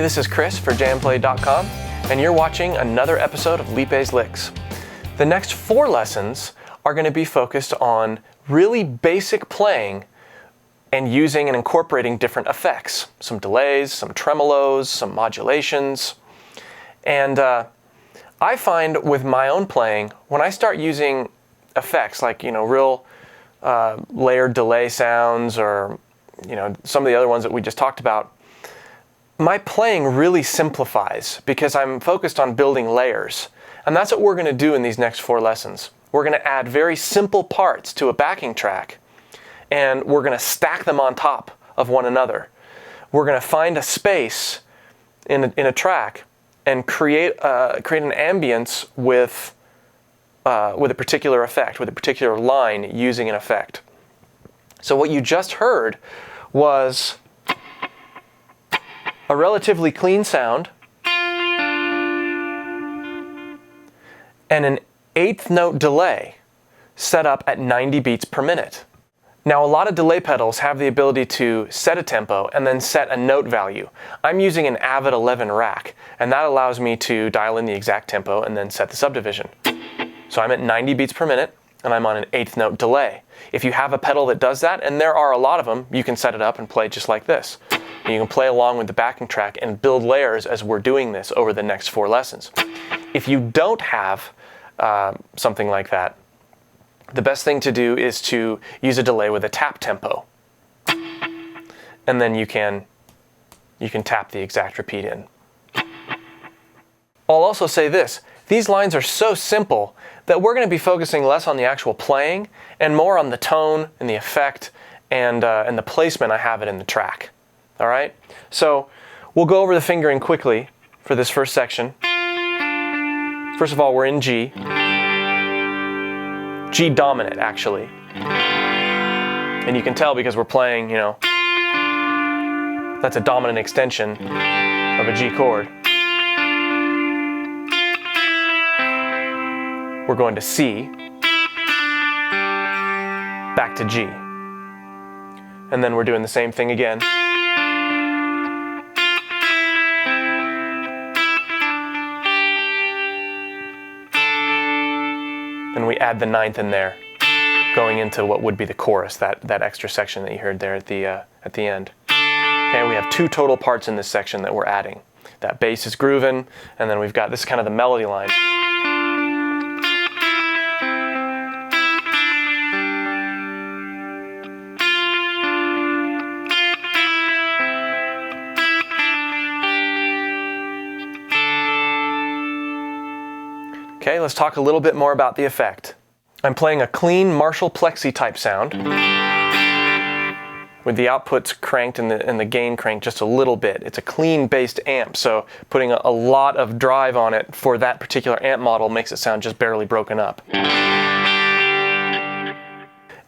this is Chris for JamPlay.com, and you're watching another episode of Lipe's Licks. The next 4 lessons are going to be focused on really basic playing and using and incorporating different effects. Some delays, some tremolos, some modulations. And I find with my own playing, when I start using effects like, real layered delay sounds or, some of the other ones that we just talked about, my playing really simplifies because I'm focused on building layers. And that's what we're going to do in these next 4 lessons. We're going to add very simple parts to a backing track, and we're going to stack them on top of one another. We're going to find a space in a track and create an ambience with a particular effect, with a particular line using an effect. So what you just heard was a relatively clean sound and an 1/8 note delay set up at 90 beats per minute. Now, a lot of delay pedals have the ability to set a tempo and then set a note value. I'm using an Avid 11 rack, and that allows me to dial in the exact tempo and then set the subdivision. So I'm at 90 beats per minute, and I'm on an 1/8 note delay. If you have a pedal that does that, and there are a lot of them, you can set it up and play just like this. And you can play along with the backing track and build layers as we're doing this over the next 4 lessons. If you don't have something like that, the best thing to do is to use a delay with a tap tempo. And then you can tap the exact repeat in. I'll also say this, these lines are so simple that we're going to be focusing less on the actual playing and more on the tone and the effect and the placement I have it in the track. All right? So we'll go over the fingering quickly for this first section. First of all, we're in G. G dominant, actually. And you can tell because we're playing, that's a dominant extension of a G chord. We're going to C, back to G. And then we're doing the same thing again. And we add the 9th in there, going into what would be the chorus, that extra section that you heard there at the end. Okay, we have 2 total parts in this section that we're adding. That bass is grooving, and then we've got this kind of the melody line. Okay, let's talk a little bit more about the effect. I'm playing a clean Marshall Plexi type sound with the outputs cranked and the gain cranked just a little bit. It's a clean based amp, so putting a lot of drive on it for that particular amp model makes it sound just barely broken up.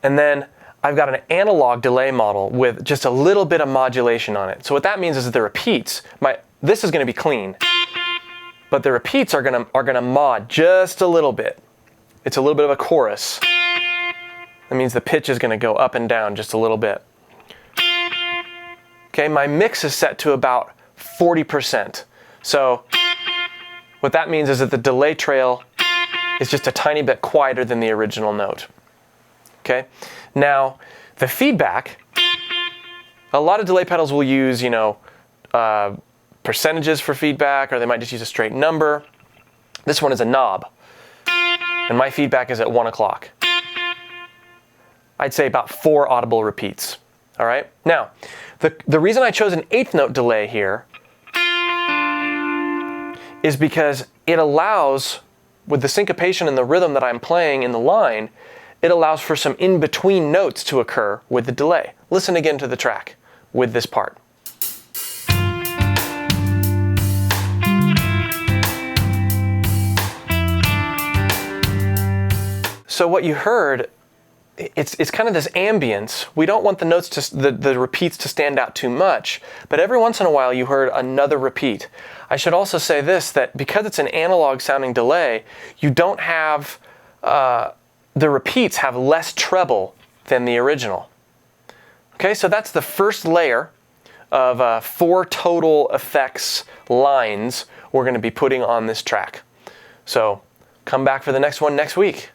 And then I've got an analog delay model with just a little bit of modulation on it. So what that means is that the repeats, this is going to be clean. But the repeats are gonna mod just a little bit. It's a little bit of a chorus. That means the pitch is gonna go up and down just a little bit. Okay, my mix is set to about 40%. So what that means is that the delay trail is just a tiny bit quieter than the original note. Okay, now the feedback, a lot of delay pedals will use, percentages for feedback, or they might just use a straight number. This one is a knob, and my feedback is at 1 o'clock. I'd say about 4 audible repeats. All right. Now, the reason I chose an 1/8 note delay here is because it allows, with the syncopation and the rhythm that I'm playing in the line, it allows for some in-between notes to occur with the delay. Listen again to the track with this part. So what you heard, it's kind of this ambience. We don't want the notes the repeats to stand out too much, but every once in a while you heard another repeat. I should also say this, that because it's an analog sounding delay, you don't have, the repeats have less treble than the original. Okay, so that's the first layer of 4 total effects lines we're going to be putting on this track. So come back for the next one next week.